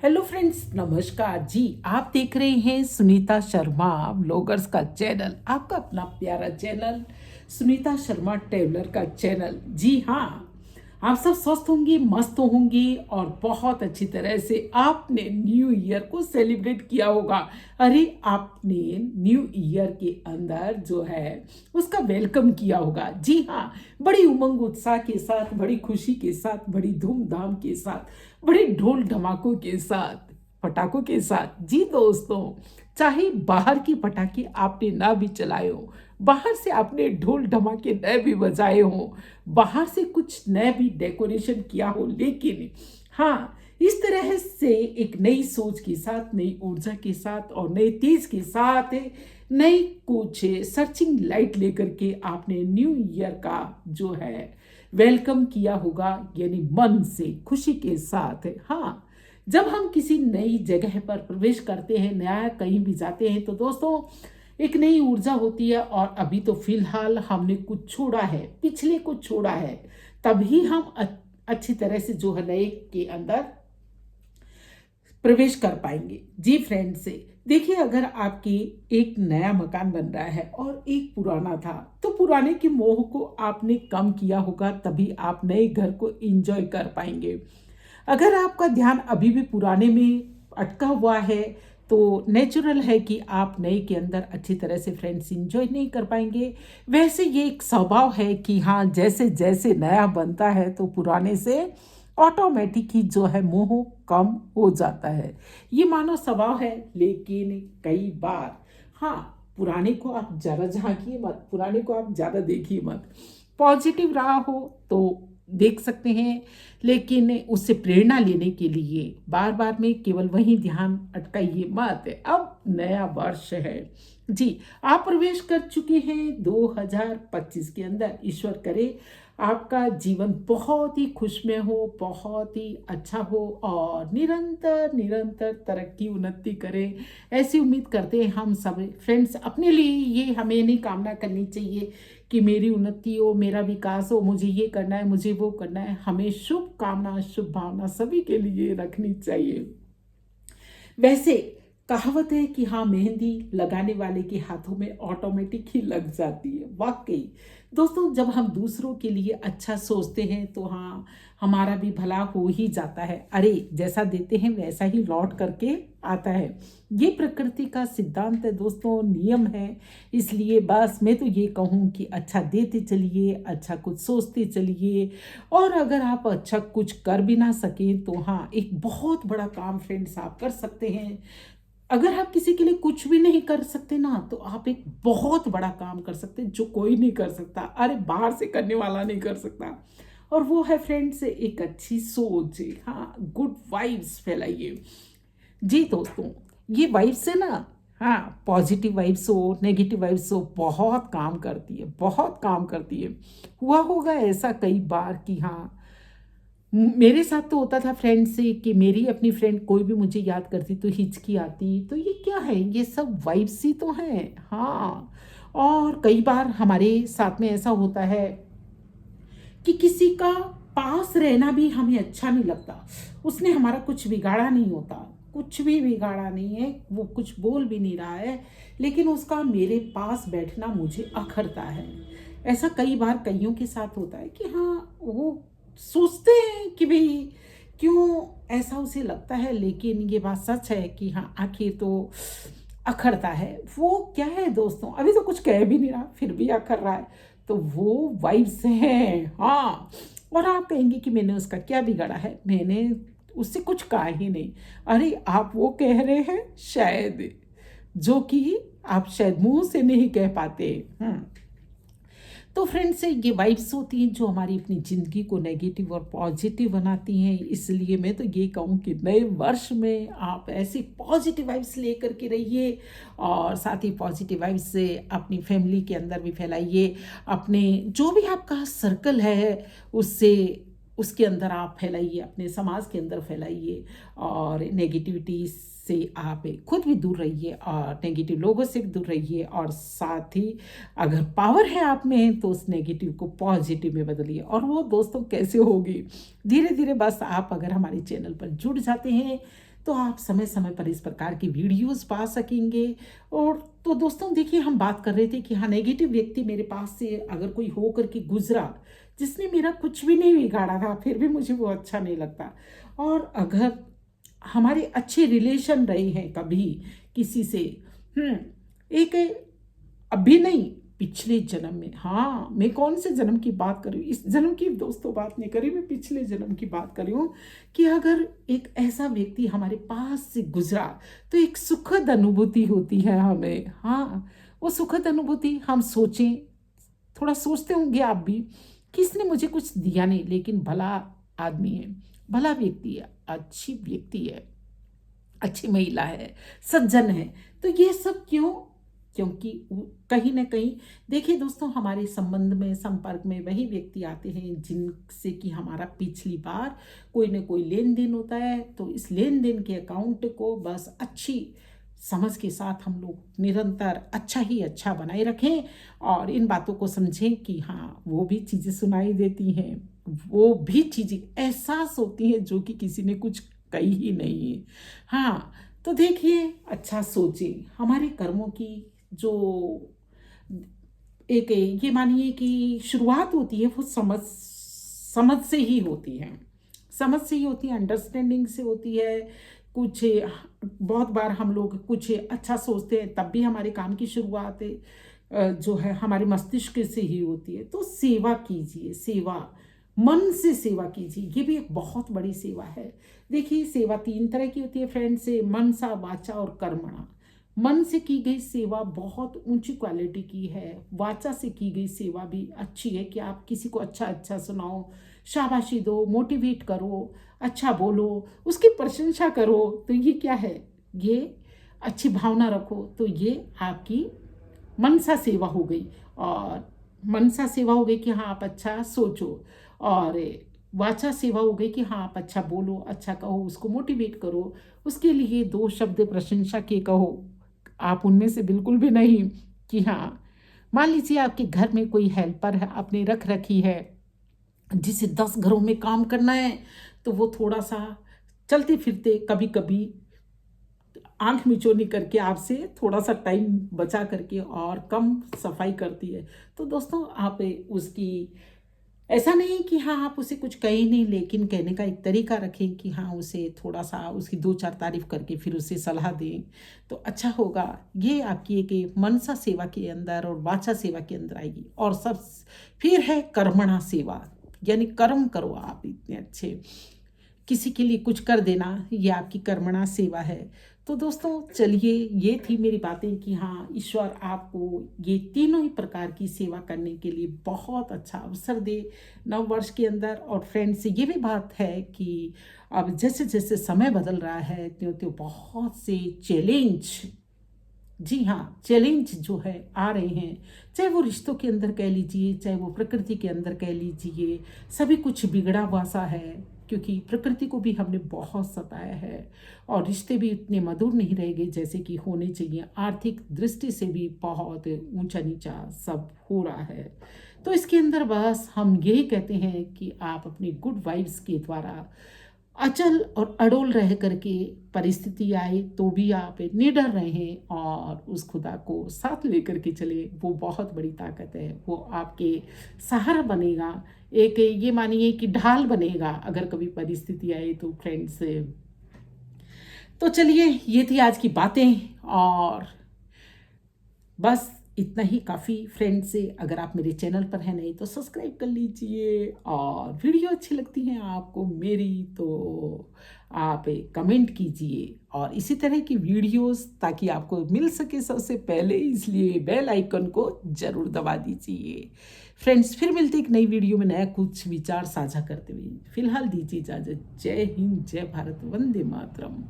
Hello friends, नमस्कार जी। आप देख रहे हैं सुनीता शर्मा व्लॉगर्स का चैनल, आपका अपना प्यारा चैनल सुनीता शर्मा ट्रेवलर का चैनल। जी हाँ, आप सब स्वस्थ होंगे, मस्त होंगे और बहुत अच्छी तरह से आपने न्यू ईयर को सेलिब्रेट किया होगा। अरे आपने न्यू ईयर के अंदर जो है उसका वेलकम किया होगा। जी हाँ, बड़ी उमंग उत्साह के साथ, बड़ी खुशी के साथ, बड़ी धूमधाम के साथ, बड़े ढोल धमाकों के साथ, पटाखों के साथ। जी दोस्तों, चाहे बाहर की पटाखे आपने ना भी चलाए हो, बाहर से आपने ढोल धमाके नए भी बजाए हो, बाहर से कुछ नए भी डेकोरेशन किया हो, लेकिन हाँ, इस तरह से एक नई सोच के साथ, नई ऊर्जा के साथ और नए तेज के साथ नई कुछ सर्चिंग लाइट लेकर के आपने न्यू ईयर का जो है वेलकम किया होगा, यानी मन से खुशी के साथ। हाँ, जब हम किसी नई जगह पर प्रवेश करते हैं, नया कहीं भी जाते हैं, तो दोस्तों एक नई ऊर्जा होती है। और अभी तो फिलहाल हमने कुछ छोड़ा है, पिछले कुछ छोड़ा है, तभी हम अच्छी तरह से जो है नए के अंदर प्रवेश कर पाएंगे। जी फ्रेंड से देखिए, अगर आपकी एक नया मकान बन रहा है और एक पुराना था, तो पुराने के मोह को आपने कम किया होगा, तभी आप नए घर को एंजॉय कर पाएंगे। अगर आपका ध्यान अभी भी पुराने में अटका हुआ है, तो नेचुरल है कि आप नए के अंदर अच्छी तरह से फ्रेंड्स एंजॉय नहीं कर पाएंगे। वैसे ये एक स्वभाव है कि हाँ, जैसे जैसे नया बनता है तो पुराने से ऑटोमेटिक ही जो है मोह कम हो जाता है। ये मानव स्वभाव है। लेकिन कई बार हाँ, पुराने को आप ज़्यादा झांकिए मत, पुराने को आप ज़्यादा देखिए मत। पॉजिटिव रहा हो तो देख सकते हैं, लेकिन उससे प्रेरणा लेने के लिए बार बार में केवल वही ध्यान अटकाइए मत। अब नया वर्ष है जी, आप प्रवेश कर चुके हैं 2025 के अंदर। ईश्वर करे आपका जीवन बहुत ही खुशमय हो, बहुत ही अच्छा हो और निरंतर निरंतर तरक्की उन्नति करे, ऐसी उम्मीद करते हैं हम सब फ्रेंड्स। अपने लिए ये हमें नहीं कामना करनी चाहिए कि मेरी उन्नति हो, मेरा विकास हो, मुझे ये करना है, मुझे वो करना है। हमें शुभ कामना, शुभ भावना सभी के लिए रखनी चाहिए। वैसे कहावत है कि हाँ, मेहंदी लगाने वाले के हाथों में ऑटोमेटिक ही लग जाती है। वाकई दोस्तों, जब हम दूसरों के लिए अच्छा सोचते हैं तो हाँ, हमारा भी भला हो ही जाता है। अरे जैसा देते हैं वैसा ही लौट करके आता है। ये प्रकृति का सिद्धांत है दोस्तों, नियम है। इसलिए बस मैं तो ये कहूँ कि अच्छा देते चलिए, अच्छा कुछ सोचते चलिए। और अगर आप अच्छा कुछ कर भी ना सकें तो हाँ, एक बहुत बड़ा काम फ्रेंड्स आप कर सकते हैं। अगर आप किसी के लिए कुछ भी नहीं कर सकते ना, तो आप एक बहुत बड़ा काम कर सकते हैं जो कोई नहीं कर सकता। अरे बाहर से करने वाला नहीं कर सकता। और वो है फ्रेंड्स एक अच्छी सोच। हाँ, गुड वाइब्स फैलाइए। जी दोस्तों, ये वाइब्स है ना, हाँ, पॉजिटिव वाइब्स हो, नेगेटिव वाइब्स हो, बहुत काम करती है, बहुत काम करती है। हुआ होगा ऐसा कई बार कि हाँ, मेरे साथ तो होता था फ्रेंड से कि मेरी अपनी फ्रेंड कोई भी मुझे याद करती तो हिचकी आती, तो ये क्या है, ये सब वाइब्स ही तो हैं। हाँ, और कई बार हमारे साथ में ऐसा होता है कि किसी का पास रहना भी हमें अच्छा नहीं लगता। उसने हमारा कुछ बिगाड़ा नहीं होता, कुछ भी बिगाड़ा नहीं है, वो कुछ बोल भी नहीं रहा है, लेकिन उसका मेरे पास बैठना मुझे अखरता है। ऐसा कई बार कईयों के साथ होता है कि हाँ, वो सोचते हैं कि भाई क्यों ऐसा उसे लगता है, लेकिन ये बात सच है कि हाँ, आखिर तो अखरता है। वो क्या है दोस्तों, अभी तो कुछ कह भी नहीं रहा फिर भी अखर रहा है। तो वो वाइब्स हैं। हाँ, और आप कहेंगे कि मैंने उसका क्या बिगाड़ा है, मैंने उससे कुछ कहा ही नहीं। अरे आप वो कह रहे हैं शायद जो कि आप शायद मुंह से नहीं कह पाते। तो फ्रेंड्स, ये वाइब्स होती हैं जो हमारी अपनी ज़िंदगी को नेगेटिव और पॉजिटिव बनाती हैं। इसलिए मैं तो ये कहूँ कि नए वर्ष में आप ऐसी पॉजिटिव वाइब्स लेकर के रहिए और साथ ही पॉजिटिव वाइब्स से अपनी फैमिली के अंदर भी फैलाइए। अपने जो भी आपका सर्कल है उससे उसके अंदर आप फैलाइए, अपने समाज के अंदर फैलाइए। और नेगेटिविटी से आप खुद भी दूर रहिए और नेगेटिव लोगों से भी दूर रहिए। और साथ ही अगर पावर है आप में तो उस नेगेटिव को पॉजिटिव में बदलिए। और वो दोस्तों कैसे होगी, धीरे धीरे बस आप अगर हमारे चैनल पर जुड़ जाते हैं तो आप समय समय पर इस प्रकार की वीडियोस पा सकेंगे। और तो दोस्तों देखिए, हम बात कर रहे थे कि हाँ, नेगेटिव व्यक्ति मेरे पास से अगर कोई हो करके गुजरा जिसने मेरा कुछ भी नहीं बिगाड़ा था, फिर भी मुझे वो अच्छा नहीं लगता। और अगर हमारे अच्छे रिलेशन रहे हैं कभी किसी से, एक अभी नहीं, पिछले जन्म में, हाँ, मैं कौन से जन्म की बात कर रही हूँ, इस जन्म की दोस्तों बात नहीं कर रही, मैं पिछले जन्म की बात कर रही हूँ कि अगर एक ऐसा व्यक्ति हमारे पास से गुजरा तो एक सुखद अनुभूति होती है हमें। हाँ, वो सुखद अनुभूति हम सोचें, थोड़ा सोचते होंगे आप भी कि इसने मुझे कुछ दिया नहीं, लेकिन भला आदमी है, भला व्यक्ति है, अच्छी व्यक्ति है, अच्छी महिला है, सज्जन है। तो ये सब क्यों? क्योंकि कहीं ना कहीं देखिए दोस्तों, हमारे संबंध में, संपर्क में वही व्यक्ति आते हैं जिनसे कि हमारा पिछली बार कोई ना कोई लेन देन होता है। तो इस लेन देन के अकाउंट को बस अच्छी समझ के साथ हम लोग निरंतर अच्छा ही अच्छा बनाए रखें, और इन बातों को समझें कि हाँ, वो भी चीज़ें सुनाई देती हैं, वो भी चीज़ें एहसास होती हैं जो कि किसी ने कुछ कही ही नहीं है। हाँ, तो देखिए, अच्छा सोचें, हमारे कर्मों की जो एक ये मानिए कि शुरुआत होती है, वो समझ समझ से ही होती है, समझ से ही होती है, अंडरस्टैंडिंग से होती है। कुछ बहुत बार हम लोग कुछ अच्छा सोचते हैं, तब भी हमारे काम की शुरुआत जो है हमारे मस्तिष्क से ही होती है। तो सेवा कीजिए, सेवा, मन से सेवा कीजिए, ये भी एक बहुत बड़ी सेवा है। देखिए, सेवा तीन तरह की होती है फ्रेंड्स, से मनसा, वाचा और कर्मणा। मन से की गई सेवा बहुत ऊंची क्वालिटी की है, वाचा से की गई सेवा भी अच्छी है कि आप किसी को अच्छा अच्छा सुनाओ, शाबाशी दो, मोटिवेट करो, अच्छा बोलो, उसकी प्रशंसा करो। तो ये क्या है? ये अच्छी भावना रखो, तो ये आपकी मनसा सेवा हो गई। और मनसा सेवा हो गई कि हाँ, आप अच्छा सोचो, और वाचा सेवा हो गई कि हाँ, आप अच्छा बोलो, अच्छा कहो, उसको मोटिवेट करो, उसके लिए दो शब्द प्रशंसा के कहो। आप उनमें से बिल्कुल भी नहीं कि हाँ, मान लीजिए आपके घर में कोई हेल्पर है, आपने रख रखी है, जिसे 10 घरों में काम करना है, तो वो थोड़ा सा चलते फिरते कभी कभी आंख मिचौनी करके आपसे थोड़ा सा टाइम बचा करके और कम सफाई करती है। तो दोस्तों, आप उसकी, ऐसा नहीं कि हाँ, आप उसे कुछ कहें नहीं, लेकिन कहने का एक तरीका रखें कि हाँ, उसे थोड़ा सा उसकी दो चार तारीफ करके फिर उसे सलाह दें, तो अच्छा होगा। ये आपकी एक मनसा सेवा के अंदर और वाचा सेवा के अंदर आएगी। और सब फिर है कर्मणा सेवा, यानी कर्म करो आप इतने अच्छे, किसी के लिए कुछ कर देना, ये आपकी कर्मणा सेवा है। तो दोस्तों चलिए, ये थी मेरी बातें कि हाँ, ईश्वर आपको ये तीनों ही प्रकार की सेवा करने के लिए बहुत अच्छा अवसर दे नव वर्ष के अंदर। और फ्रेंड्स, ये भी बात है कि अब जैसे जैसे समय बदल रहा है, त्यों त्यों बहुत से चैलेंज, जी हाँ, चैलेंज जो है आ रहे हैं, चाहे वो रिश्तों के अंदर कह लीजिए, चाहे वो प्रकृति के अंदर कह लीजिए, सभी कुछ बिगड़ा हुआ सा है, क्योंकि प्रकृति को भी हमने बहुत सताया है, और रिश्ते भी इतने मधुर नहीं रह गए जैसे कि होने चाहिए। आर्थिक दृष्टि से भी बहुत ऊंचा नीचा सब हो रहा है। तो इसके अंदर बस हम यही कहते हैं कि आप अपनी गुड वाइब्स के द्वारा अचल और अडोल रह करके, परिस्थिति आए तो भी आप निडर रहें और उस खुदा को साथ लेकर के चले। वो बहुत बड़ी ताकत है, वो आपके सहारा बनेगा, एक ये मानिए कि ढाल बनेगा अगर कभी परिस्थिति आए तो फ्रेंड्स। तो चलिए, ये थी आज की बातें, और बस इतना ही काफ़ी फ्रेंड्स। से अगर आप मेरे चैनल पर हैं नहीं तो सब्सक्राइब कर लीजिए, और वीडियो अच्छी लगती हैं आपको मेरी तो आप कमेंट कीजिए, और इसी तरह की वीडियोस ताकि आपको मिल सके सबसे पहले, इसलिए बेल आइकन को ज़रूर दबा दीजिए। फ्रेंड्स, फिर मिलते एक नई वीडियो में नया कुछ विचार साझा करते हुए। फिलहाल दीजिए इजाज़त। जय हिंद, जय भारत, वंदे मातरम।